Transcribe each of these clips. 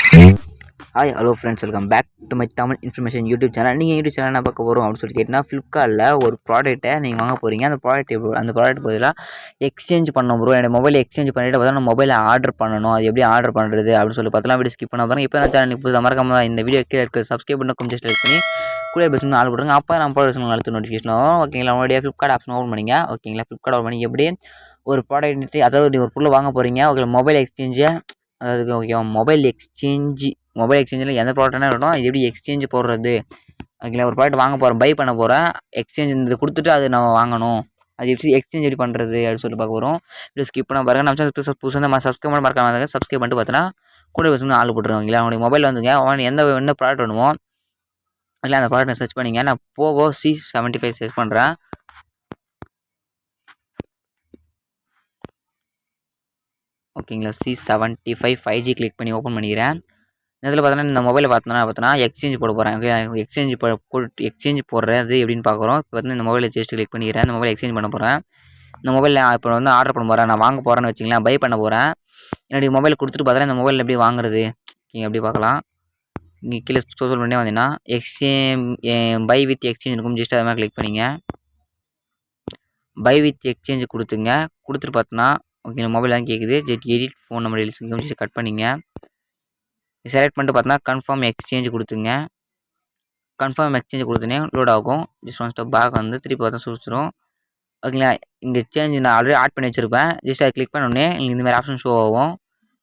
Hi hello friends, welcome back to my Tamil information YouTube channel. நீங்கள் YouTube channel என்ன பார்க்க வரும் அப்படின்னு சொல்லி கேட்டிங்கன்னா, ஃப்ளிப்கார்ட்டில் ஒரு ப்ராடக்ட்டை நீங்கள் வாங்க போகிறீங்க. அந்த ப்ராடக்ட் பதிலாக எக்ஸ்சேஞ்ச் பண்ணணும் ப்ரோ. என்னோட மொபைல் எக்ஸ்சேஞ்ச் பண்ணிவிட்டு பார்த்தா நான் மொபைலை ஆர்டர் பண்ணணும். அது எப்படி ஆர்டர் பண்ணுறது அப்படின்னு சொல்லி பார்த்தலாம். வீடியோ ஸ்கிப் பண்ண பாருங்க. இப்போ நான் சேனல் புதுசாக மறக்காம இந்த வீடியோ கீழே இருக்க சப்ஸ்கிரைப் பண்ண கொஞ்சம் செலக்ட் பண்ணி கூட பேசணும்னு ஆள் போடுங்க. அப்போ நம்ம ப்ராடக்ட் அடுத்த நோட்டிஃபிகேஷன் வரும். ஓகேங்களா? உங்களுடைய ஃப்ளிப்கார்ட் ஆப்ஷன் ஓப்பன் பண்ணிங்க. ஓகேங்களா? ஃப்ளிப்கார்ட் ஓப்பன் பண்ணி எப்படி ஒரு ப்ராடக்ட், அதாவது ஒரு பொருள் வாங்க போகிறீங்க. ஓகே, மொபைல் எக்ஸ்சேஞ்சை, அதாவது ஓகே மொபைல் எக்ஸ்சேஞ்சில் எந்த ப்ராடக்ட்னா இருக்கட்டும், இது எப்படி எக்ஸ்சேஞ்ச் போடுறது. ஓகேங்களா? ஒரு ப்ராடக்ட் வாங்க போகிறேன், பை பண்ண போகிறேன், எக்ஸ்சேஞ்ச் இது கொடுத்துட்டு அது நம்ம வாங்கணும். அது எப்படி எக்ஸ்சேஞ்ச் எப்படி பண்ணுறது அப்படின்னு சொல்லி பார்க்க வரும். வீடியோ ஸ்கிப் பண்ண பாருங்க. நம்ம சேனல் புதுசாக நம்ம சப்ஸ்கிரைப் பண்ண மறக்காம சப்ஸ்கிரைப் பண்ணிட்டு பார்த்தீங்கன்னா கூட பேசணும்னு ஆள் போட்டுருவாங்களா. உங்களுடைய மொபைல் வந்துங்க, என்ன ப்ராடக்ட் வேணுமோ இல்லை அந்த ப்ராடக்ட் சர்ச் பண்ணிங்க. நான் போகோ C75 சர்ச் பண்ணுறேன். ஓகேங்களா? C75 5G கிளிக் பண்ணி ஓப்பன் பண்ணிக்கிறேன். இதில் பார்த்தோன்னா இந்த மொபைலில் பார்த்தோன்னா எக்ஸ்சேஞ்ச் போட போகிறேன். ஓகே, எக்ஸ்சேஞ்ச் போடுறது எப்படின்னு பார்க்குறோம். இப்போ வந்து இந்த மொபைலை ஜஸ்ட் கிளிக் பண்ணிக்கிறேன். இந்த மொபைல் எக்ஸ்சேஞ்ச் பண்ண போகிறேன். இந்த மொபைலில் இப்போ வந்து ஆர்டர் பண்ண போகிறேன், நான் வாங்க போகிறேன்னு வச்சிங்களேன், பை பண்ண போகிறேன். என்னுடைய மொபைல் கொடுத்துட்டு பார்த்தோன்னா இந்த மொபைலில் எப்படி வாங்குறது நீங்கள் எப்படி பார்க்கலாம். நீங்கள் கீழே சோஷியல் பண்ணி வந்தீங்கன்னா பை வித் எக்ஸ்சேஞ்ச் இருக்கும். ஜஸ்ட் அது மாதிரி கிளிக் பண்ணிங்க. பை வித் எக்ஸ்சேஞ்ச் கொடுத்துங்க. கொடுத்துட்டு பார்த்தோன்னா ஓகே, மொபைல் தான் கேட்குது. Edit phone number deals cut பண்ணிங்க. செலக்ட் பண்ணிட்டு பார்த்தோன்னா கன்ஃபார்ம் எக்ஸ்சேஞ்ச் கொடுத்துங்க. கன்ஃபார்ம் எக்ஸ்சேஞ்ச் கொடுத்தோன்னே லோட் ஆகும். ஜஸ்ட் ஒன் ஸ்டெப் பேக் வந்து திருப்பி பார்த்தா சுடிச்சிடும். ஓகேங்களா? இங்கே எக்ஸ்சேஞ்ச் நான் ஆல்ரெடி ஆட் பண்ணி வச்சுருப்பேன். ஜஸ்ட் அதை கிளிக் பண்ணோடனே உங்களுக்கு இந்தமாதிரி ஆப்ஷன் ஷோ ஆகும்.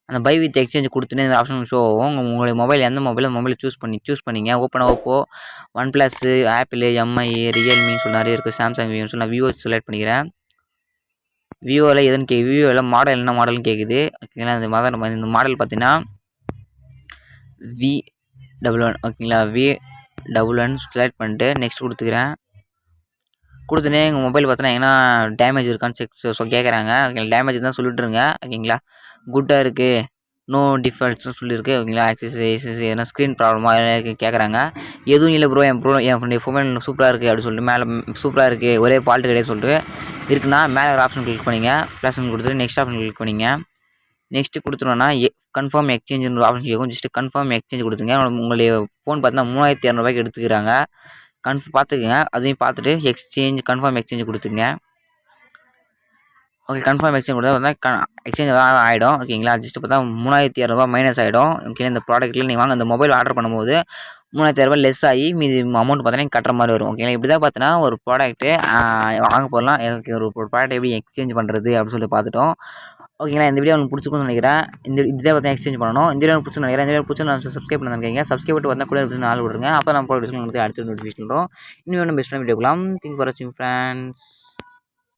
அந்த பை வித் எக்ஸ்சேஞ்ச் கொடுத்தோன்னே இந்த ஆப்ஷன் ஷோ ஆகும். உங்களுடைய மொபைல் எந்த மொபைலை சூஸ் பண்ணிங்க. Open Oppo, OnePlus, apple, MI, ரியல்மின்னு சொல்லி நிறைய இருக்குது. சாம்சங், விவோன்னு சொல்லி நான் விவோ செலக்ட் பண்ணிக்கிறேன். விவோவில் எதுன்னு விவோவில் மாடல் என்ன மாடல்னு கேட்குது. ஓகேங்களா? இந்த மாடல் பார்த்தீங்கன்னா V11. ஓகேங்களா? V11 செலக்ட் பண்ணிட்டு நெக்ஸ்ட் கொடுத்துக்கிறேன். கொடுத்தோன்னே எங்கள் மொபைல் பார்த்தோன்னா எங்கன்னா டேமேஜ் இருக்கான்னு கேட்குறாங்க. ஓகே, டேமேஜ் தான் சொல்லிட்டுருங்க. ஓகேங்களா? குட்டாக இருக்குது, நோ டிஃபால்ட்ஸ்னு சொல்லியிருக்கு. ஓகேங்களா? ஆக்சஸ் எதனா ஸ்க்ரீன் ப்ராப்ளமாக கேட்குறாங்க. எதுவும் இல்லை ப்ரோ, என் ஃபோன் சூப்பராக இருக்குது அப்படின்னு சொல்லிட்டு மேலே சூப்பராக இருக்குது, ஒரே ஃபால்ட்டு கிடையாது சொல்லிட்டு இருக்குன்னா மேலே ஒரு ஆப்ஷன் கிளிக் பண்ணிங்க. ப்ளஸ் கொடுத்துட்டு நெக்ஸ்ட் ஆப்ஷன் கிளிக் பண்ணிங்க. நெக்ஸ்ட்டு கொடுத்துட்டோன்னா கன்ஃபார்ம் எக்ஸ்சேஞ்சுன்னு ஒரு ஆப்ஷன் கேட்கும். ஜஸ்ட்டு கன்ஃபார்ம் எக்ஸ்சேஞ்ச் கொடுத்துங்க. உங்களுடைய ஃபோன் பார்த்தீங்கன்னா 3200 எடுத்துக்கிறாங்க. பார்த்துக்குங்க. அதையும் பார்த்துட்டு கன்ஃபார்ம் எக்ஸ்சேஞ்ச் கொடுத்துங்க. ஓகே, கன்ஃபார்ம் எக்ஸ்சேஞ்ச் கொடுத்தா பார்த்தா எக்ஸ்சேஞ்ச் ஆகிடும். ஓகேங்களா? ஜஸ்ட்டு பார்த்தா 3200 மைனஸ் ஆகிடும். ஓகே, இந்த ப்ராடக்ட்டில் நீங்கள் வாங்க இந்த மொபைல் ஆர்டர் பண்ணும்போது 3200 லெஸ் ஆகி மீதி அமௌண்ட் பார்த்தீங்கன்னா கட்டுற மாதிரி வரும். ஓகேங்களா? இப்படி தான் பார்த்தீங்கன்னா ஒரு ப்ராடக்ட்டு வாங்க போகலாம். ஒரு ப்ராடக்ட் எப்படி எக்ஸ்சேஞ்ச் பண்ணுறது அப்படின்னு சொல்லி பார்த்துட்டோம். ஓகேங்களா? இந்த வீடியோ உங்களுக்கு பிடிச்சிருக்குன்னு நினைக்கிறேன். இதுதான் பார்த்தீங்கன்னா எக்ஸ்சேஞ்ச் பண்ணணும். இந்த வீடியோ பிடிச்சி நினைக்கிறேன். இந்த வீடியோ பிடிச்சி நான் சப்ஸ்கிரைப் பண்ணிருக்கீங்க. சப்ஸ்கிரைப் பண்ணிட்டு வந்தால் கூட ஆள் விடுங்க. அப்போ நம்ம உங்களுக்கு அடுத்த நோட்டிஃபிகேஷன் வரும். இன்னும் பெஸ்ட்டான வீடியோ பார்க்கலாம். திங்க் ஃபார் வாட்சிங் ஃப்ரெண்ட்ஸ்.